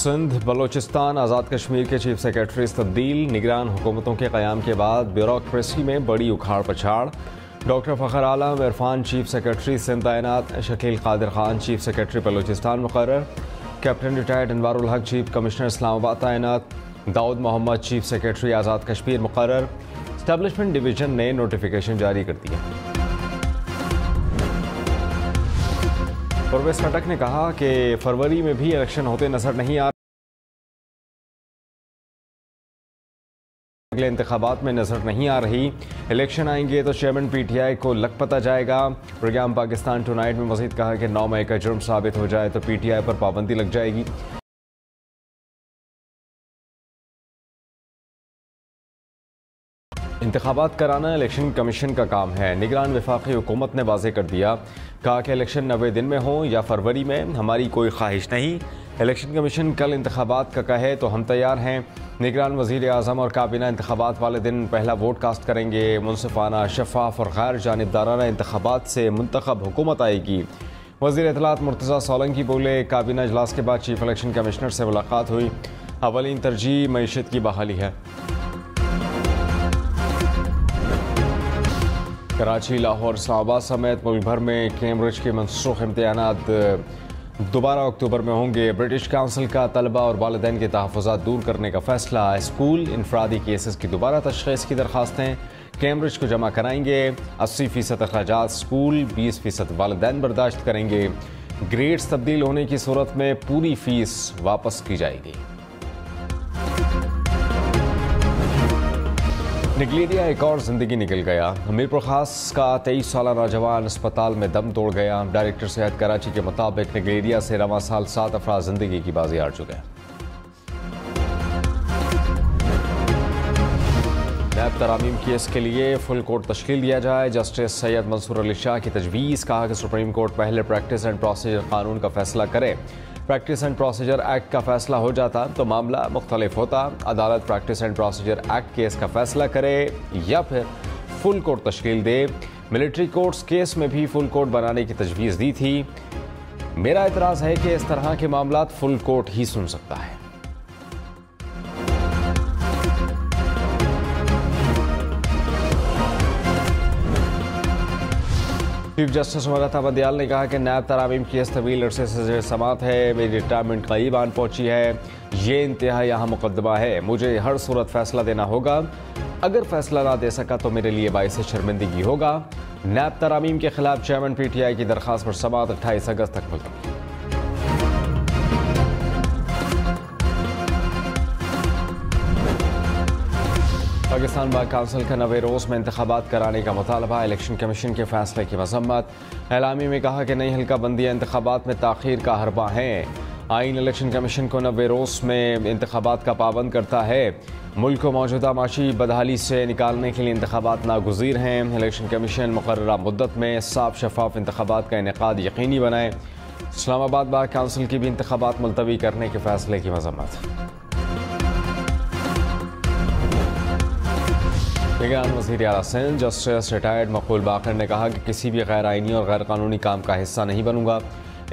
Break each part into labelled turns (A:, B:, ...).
A: सिंध बलोचिस्तान आज़ाद कश्मीर के chief secretary तब्दील। निगरान हुकूमतों के क़याम के बाद ब्यूरोक्रेसी में बड़ी उखाड़ पछाड़। डॉक्टर फ़खर आलम इरफान चीफ सेक्रेटरी सिंध तैनात। शकील कादिर खान चीफ सेक्रेटरी बलोचिस्तान मुकर्रर। कैप्टन रिटायर्ड अनवारुल हक चीफ कमिश्नर इस्लामाबाद तैनात। दाऊद मोहम्मद चीफ सेक्रेटरी आज़ाद कश्मीर मुकर्रर। एस्टैब्लिशमेंट डिवीज़न ने नोटिफिकेशन जारी कर दिया। परवेज़ खटक ने कहा कि फरवरी में भी इलेक्शन होते नजर नहीं आ रहे, अगले इंतखाबात में नजर नहीं आ रही। इलेक्शन आएंगे तो चेयरमैन पीटीआई को लग पता जाएगा। प्रोग्राम पाकिस्तान टुनाइट में मजीद कहा कि 9 मई का जुर्म साबित हो जाए तो पीटीआई पर पाबंदी लग जाएगी। इंतखाबात कराना इलेक्शन कमीशन का काम है। निगरान वफाकी हुकूमत ने वाज़ेह कर दिया, कहा कि इलेक्शन 90 दिन में हो या फरवरी में, हमारी कोई ख्वाहिश नहीं। इलेक्शन कमीशन कल इंतखाबात का कहे तो हम तैयार हैं। निगरान वज़ीर आज़म और काबीना इंतखाबात वाले दिन पहला वोट कास्ट करेंगे। मुनसिफाना, शफाफ और गैर जानिबदाराना इंतखाबात से मुंतखब हुकूमत आएगी। वज़ीर इत्तलात मुर्तज़ा सोलंकी बोले, काबीना इजलास के बाद चीफ इलेक्शन कमिश्नर से मुलाकात हुई। अवलीन तरजीह मईशत की बहाली है। कराची, लाहौर, इस्लामाबाद समेत मुल्क भर में कैम्ब्रिज के मनसूख इम्तिहानात दोबारा अक्टूबर में होंगे। ब्रिटिश काउंसिल का तलबा और वालिदैन के तहफ़्फ़ुज़ात दूर करने का फैसला। स्कूल इनफरादी केसेस की दोबारा तशख़ीस की दरख्वास्तें कैम्ब्रिज को जमा कराएंगे। 80% अखराजात स्कूल, 20% वालिदैन बर्दाश्त करेंगे। ग्रेड्स तब्दील होने की सूरत में पूरी फ़ीस वापस की जाएगी। निगलेरिया एक और जिंदगी निकल गया। हमीरपुर खास का 23 साला नौजवान अस्पताल में दम तोड़ गया। डायरेक्टर सेहत कराची के मुताबिक निगलेरिया से रवां साल 7 अफराद जिंदगी की बाजी हार चुके हैं। नैब तरामीम केस के लिए फुल कोर्ट तश्कील दिया जाए। जस्टिस सैयद मंसूर अली शाह की तजवीज़। कहा कि सुप्रीम कोर्ट पहले प्रैक्टिस एंड प्रोसीजर कानून का फैसला करे। प्रैक्टिस एंड प्रोसीजर एक्ट का फैसला हो जाता तो मामला मुख्तलिफ होता। अदालत practice and procedure act case का फैसला करे या फिर फुल कोर्ट तश्कील दे। मिलिट्री कोर्ट्स केस में भी फुल कोर्ट बनाने की तजवीज़ दी थी। मेरा एतराज़ है कि इस तरह के मामला फुल कोर्ट ही सुन सकता है। चीफ जस्टिस मगता बंदियाल ने कहा कि नैब तरामीम केस तवील अरसे से समात है। मेरी रिटायरमेंट करीब आन पहुंची है। ये इंतहा यहाँ मुकदमा है। मुझे हर सूरत फैसला देना होगा। अगर फैसला ना दे सका तो मेरे लिए बाइस शर्मिंदगी होगा। नैब तरामीम के खिलाफ चेयरमैन पीटीआई की दरख्वास्त पर समात 28 अगस्त तक मुलतवी। पाकिस्तान बार काउंसिल का नवे रोज़ में इंतखाबात कराने का मुतालबा। इलेक्शन कमीशन के फैसले की मजम्मत। एलामी में कहा कि नई हल्का बंदियाँ इंतखाबात में ताख़ीर का हरबा हैं। आइन इलेक्शन कमीशन को नवे रोज़ में इंतखाबात का पाबंद करता है। मुल्क को मौजूदा माशी बदहाली से निकालने के लिए इंतखाबात नागुज़ीर हैं। इलेक्शन कमीशन मुकर्ररा मुद्दत में साफ शफाफ इंतखाबात का इनेकाद यकीनी बनाए। इस्लामाबाद बार काउंसिल की भी इंतखाबात मुलतवी करने के फैसले की मजम्मत। निगरान वज़ीर आला सिंध जस्टिस रिटायर्ड मकबूल बाकर ने कहा कि किसी भी गैर आइनी और गैर कानूनी काम का हिस्सा नहीं बनूंगा।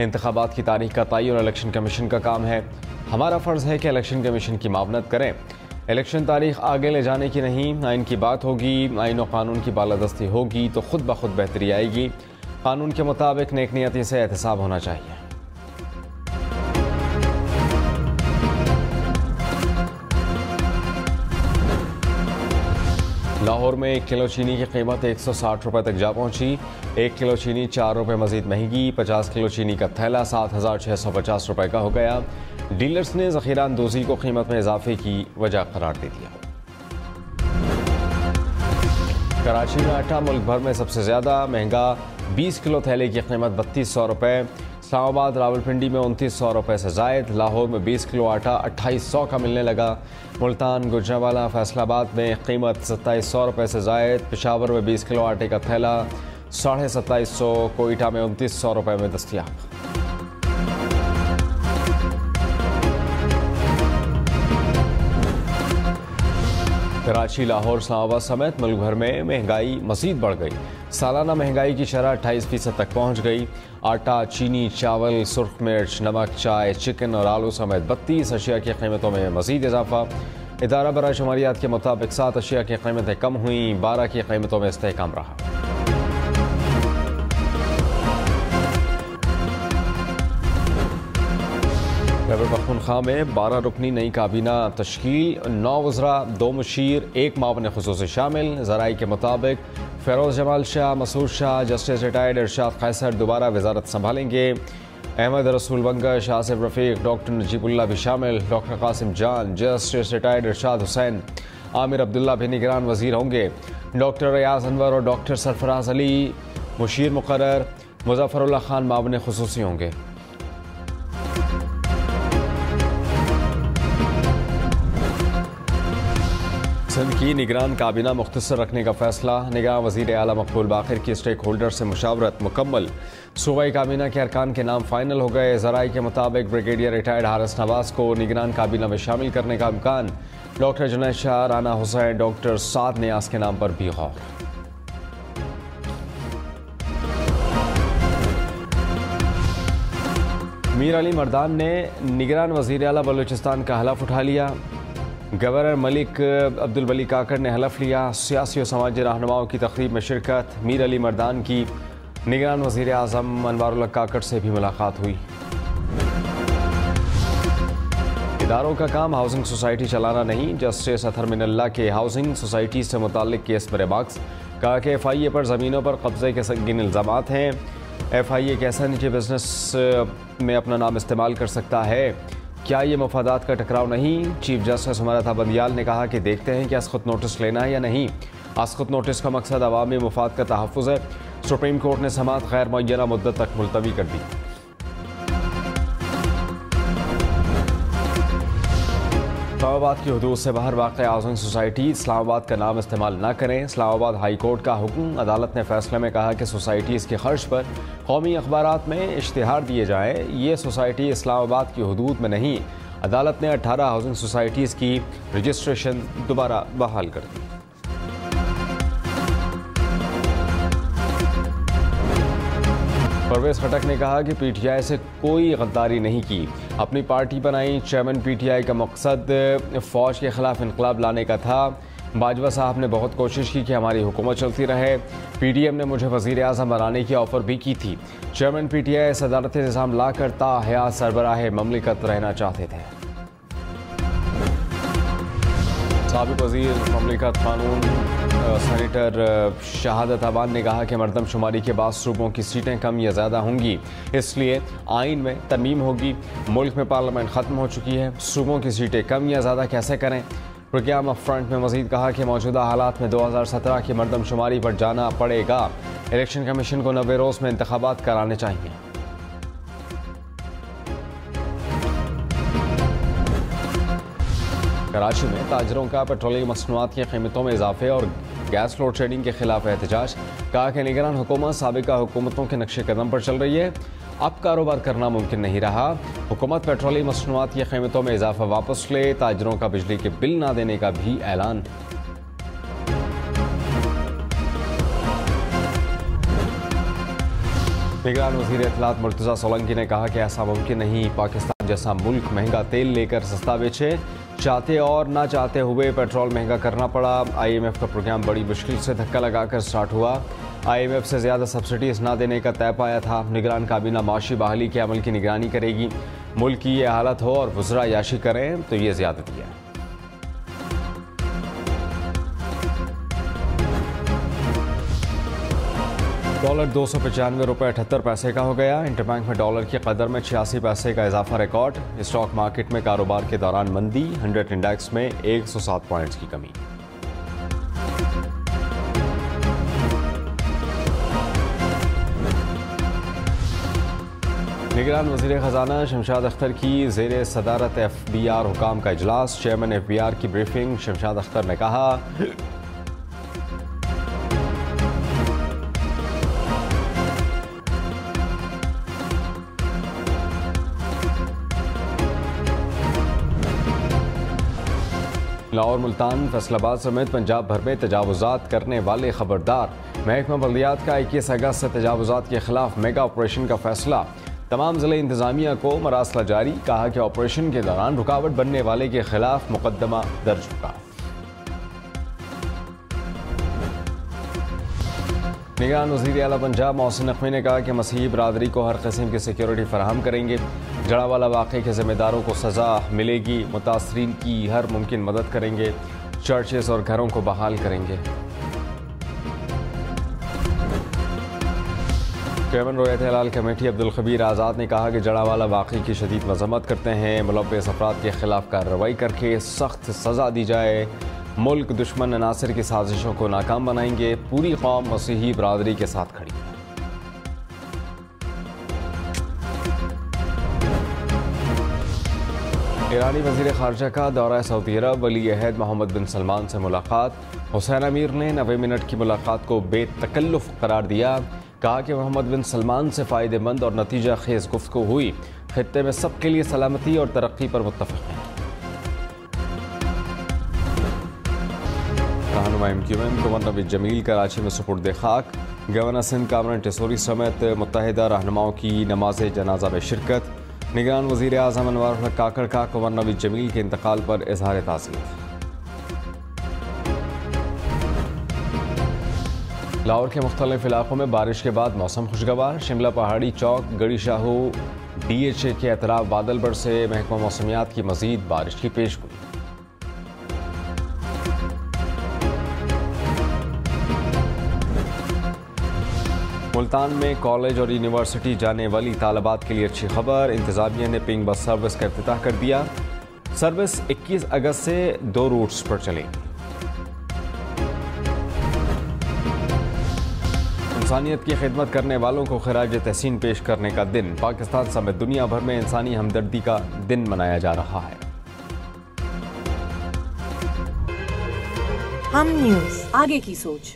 A: इंतखाबात की तारीख का तय और इलेक्शन कमीशन का काम है। हमारा फ़र्ज़ है कि इलेक्शन कमीशन की मावनत करें। इलेक्शन तारीख आगे ले जाने की नहीं, आइन की बात होगी। आइन और कानून की बालादस्ती होगी तो खुद ब खुद बेहतरी आएगी। कानून के मुताबिक नेक नियती से एहतसाब होना चाहिए। लाहौर में 1 किलो चीनी की कीमत 160 रुपये तक जा पहुंची। 1 किलो चीनी 4 रुपये मजीद महंगी। 50 किलो चीनी का थैला 7,650 रुपये का हो गया। डीलर्स ने ज़ख़ीरा अंदोज़ी को कीमत में इजाफे की वजह करार दे दिया। कराची में आटा मुल्क भर में सबसे ज़्यादा महंगा। 20 किलो थैले की कीमत 3200 रुपये। इस्लामाबाद, रावलपिंडी में 2900 रुपये से जायद। लाहौर में 20 किलो आटा 2800 का मिलने लगा। मुल्तान, गुजरांवाला, फैसलाबाद में कीमत 2700 रुपये से जायद। पेशावर में 20 किलो आटे का थैला 2750। कोयटा में 2900 रुपये में दस्तयाब। कराची, लाहौर, इस्लामाबाद समेत मुल्क भर में महंगाई मज़ीद बढ़ गई। सालाना महंगाई की शरह 28% तक पहुँच गई। आटा, चीनी, चावल, सुर्ख मिर्च, नमक, चाय, चिकन और आलू समेत 32 अशिया की कीमतों में मज़ीद इजाफा। इदारा बराए शुमारियात के मुताबिक 7 अशिया की कीमतें कम हुई, 12 की कीमतों में इस्तेहकाम रहा। खैबर पख्तूनख्वा में 12 रुकनी नई काबीना तश्कील, 9 वज़रा, 2 मुशीर, 1 मावन खुसूसी शामिल। ज़राई के मुताबिक फ़िरोज़ जमाल शाह, मसूद शाह, जस्टिस रिटायर्ड इरशाद कैसर दोबारा वजारत संभालेंगे। अहमद रसूल बंगश, आसिफ रफ़ीक, डॉक्टर नजीबुल्ला भी शामिल। डॉक्टर कासिम जान, जस्टिस रिटायर्ड इरशाद हुसैन, आमिर अब्दुल्ला भी निगरान वज़ीर होंगे। डॉक्टर रियाज अनवर और डॉक्टर सरफराज अली मुशीर मुकर्रर। मुज़फ़्फ़रुल्लाह खान मावन खुसूसी होंगे। सिंध की निगरान काबीना मुख्तसर रखने का फैसला। निगरान वज़ीर आला मकबूल बाक़िर की स्टेक होल्डर से मुशावरत मुकम्मल। सूबाई काबीना के अरकान के नाम फाइनल हो गए। ज़राई के मुताबिक ब्रिगेडियर रिटायर्ड हारिस नवाज़ को निगरान काबीना में शामिल करने का इम्कान। डॉक्टर जुनैद शाह, राना हुसैन, डॉक्टर साद नियाज़ के नाम पर भी गौर। मीर अली मर्दान ने निगरान वज़ीर आला बलूचिस्तान का हलफ उठा लिया। गवर्नर मलिक अब्दुल वली काकड़ ने हलफ लिया। सियासी और समाजी रहनुमाओं की तकरीब में शिरकत। मीर अली मर्दान की निगरान वज़ीर आज़म अनवारुल्लाह काकड़ से भी मुलाकात हुई। इदारों का काम हाउसिंग सोसाइटी चलाना नहीं। जस्टिस अतहर मिनल्ला के हाउसिंग सोसाइटी से मुताल्लिक केस पर बक्स। कहा कि FIA पर ज़मीनों पर कब्जे के संगीन इल्ज़ामात हैं। FIA कैसा निजी बिजनेस में अपना नाम इस्तेमाल कर सकता है? क्या ये मफादात का टकराव नहीं? चीफ जस्टिस उमर बंदियाल ने कहा कि देखते हैं कि अस्खुत नोटिस लेना है या नहीं। अस्खुत नोटिस का मकसद अवामी मफाद का तहफ़्फ़ुज़ है। सुप्रीम कोर्ट ने समाअत गैर मुअय्यना मुद्दत तक मुलतवी कर दी। इस्लामाबाद की हदूद से बाहर वाक़ हाउसिंग सोसाइटी इस्लामाबाद का नाम इस्तेमाल न करें। इस्लामाबाद हाई कोर्ट का हुक्म। अदालत ने फैसले में कहा कि सोसाइटीज़ के खर्च पर कौमी अखबारात में इश्तिहार दिए जाएँ। ये सोसाइटी इस्लामाबाद की हदूद में नहीं। अदालत ने 18 हाउसिंग सोसाइटीज़ की रजिस्ट्रेशन दोबारा बहाल कर दी। परवेज़ खटक ने कहा कि PTI से कोई गद्दारी नहीं की, अपनी पार्टी बनाई। चेयरमैन PTI का मकसद फ़ौज के ख़िलाफ़ इनकलाब लाने का था। बाजवा साहब ने बहुत कोशिश की कि हमारी हुकूमत चलती रहे। PDM ने मुझे वज़ीर आज़म बनाने की ऑफ़र भी की थी। चेयरमैन PTI सदारत निज़ाम ला कर ताहयात सरबराह ममलिकत रहना चाहते थे। साबिक़ वज़ीर ममलिकत क़ानून सेनेटर शहादत अबान ने कहा कि मरदमशुमारी के बाद सूबों की सीटें कम या ज़्यादा होंगी, इसलिए आइन में तरमीम होगी। मुल्क में पार्लियामेंट ख़त्म हो चुकी है, सूबों की सीटें कम या ज़्यादा कैसे करें? प्रोग्राम फ्रंट में मज़ीद कहा कि मौजूदा हालात में 2017 की मरदमशुमारी पर जाना पड़ेगा। इलेक्शन कमीशन को 90 रोज़ में इंतखाबात कराने चाहिए। कराची में ताजरों का पेट्रोलियम मसनूआत की कीमतों में इजाफे और गैस लोड शेडिंग के खिलाफ एहतजाज। कहा कि निगरान हुकूमत साबिका हुकूमतों के नक्शे कदम पर चल रही है, अब कारोबार करना मुमकिन नहीं रहा। हुकूमत पेट्रोलियम मसनूआत की कीमतों में इजाफा वापस ले। ताजरों का बिजली के बिल ना देने का भी ऐलान। निगरान वज़ीर इत्तलात मुर्तज़ा सोलंकी ने कहा कि ऐसा मुमकिन नहीं, पाकिस्तान जैसा मुल्क महंगा तेल लेकर सस्ता बेचे। चाहते और ना चाहते हुए पेट्रोल महंगा करना पड़ा। IMF का प्रोग्राम बड़ी मुश्किल से धक्का लगाकर स्टार्ट हुआ। IMF से ज़्यादा सब्सिडीज़ ना देने का तय पाया था। निगरान काबीना माशी बहाली के अमल की निगरानी करेगी। मुल्क की ये हालत हो और वज़रा याशी करें तो ये ज़्यादती है। डॉलर 295 रुपये 78 पैसे का हो गया। इंटरबैंक में डॉलर की कदर में 86 पैसे का इजाफा रिकॉर्ड। स्टॉक मार्केट में कारोबार के दौरान मंदी। 100 इंडेक्स में 107 पॉइंट्स की कमी। निगरान वज़ीर ख़जाना शमशाद अख्तर की ज़ेर सदारत FBR हुकाम का इजलास। चेयरमैन FBR की ब्रीफिंग। शमशाद अख्तर ने कहा लाहौर, मुल्तान, फैसलाबाद समेत पंजाब भर में तजावुज़ात करने वाले खबरदार। महकमा बल्दियात का 21 अगस्त से तजावुज़ात के खिलाफ मेगा ऑपरेशन का फैसला। तमाम ज़िले इंतज़ामिया को मरासला जारी। कहा कि ऑपरेशन के दौरान रुकावट बनने वाले के खिलाफ मुकदमा दर्ज होगा। निगरान वज़ीर आला पंजाब मोहसिन नकवी ने कहा कि मसीही बरादरी को हर किस्म की सिक्योरिटी फराहम करेंगे। जड़ावाला वाक़े के ज़िम्मेदारों को सज़ा मिलेगी। मुतासरीन की हर मुमकिन मदद करेंगे। चर्चेस और घरों को बहाल करेंगे। चेयरमैन रोयत हलाल कमेटी अब्दुल खबीर आज़ाद ने कहा कि जड़ावाला वाक़े की शदीद मज़म्मत करते हैं। मुलव्वस अफराद के खिलाफ कार्रवाई करके सख्त सज़ा दी जाए। मुल्क दुश्मन अनासर की साजिशों को नाकाम बनाएंगे। पूरी कौम मसीही बरादरी के साथ खड़ी। ईरानी वज़ीर ख़ारजा का दौरा सऊदी अरब। वली अहद मोहम्मद बिन सलमान से मुलाकात। हुसैन अमीर ने 90 मिनट की मुलाकात को बेतकल्लुफ़ करार दिया। कहा कि मोहम्मद बिन सलमान से फ़ायदेमंद और नतीजा खेज़ गुफ्तगू हुई। खित्ते में सबके लिए सलामती और तरक्की पर मुत्तफ़िक़ हैं। रहनुमा MQM गवर्नर नवीद जमील कराची में सुपुर्द खाक। गवर्नर सिंध कामरान टेसोरी समेत मुत्तहिदा रहनुमाओं की नमाज जनाजा में शिरकत। निगरान वज़ीर आज़म अनवर हक काकड़ का गवर्नर नवीद जमील के इंतकाल पर इज़हार ताज़ियत। लाहौर के मुख्तलिफ इलाकों में बारिश के बाद मौसम खुशगवार। शिमला पहाड़ी चौक गड़ी शाहू DHA के अतराफ बादल बरसे। महकमा मौसमियात की मज़ीद बारिश की पेशगोई। मुल्तान में कॉलेज और यूनिवर्सिटी जाने वाली तालिबात के लिए अच्छी खबर। इंतज़ामिया ने पिंक बस सर्विस का इफ्तिताह कर दिया। सर्विस 21 अगस्त से 2 रूट्स पर चलेगी। इंसानियत की खिदमत करने वालों को खिराज तहसीन पेश करने का दिन। पाकिस्तान समेत दुनिया भर में इंसानी हमदर्दी का दिन मनाया जा रहा है।
B: हम न्यूज़, आगे की सोच।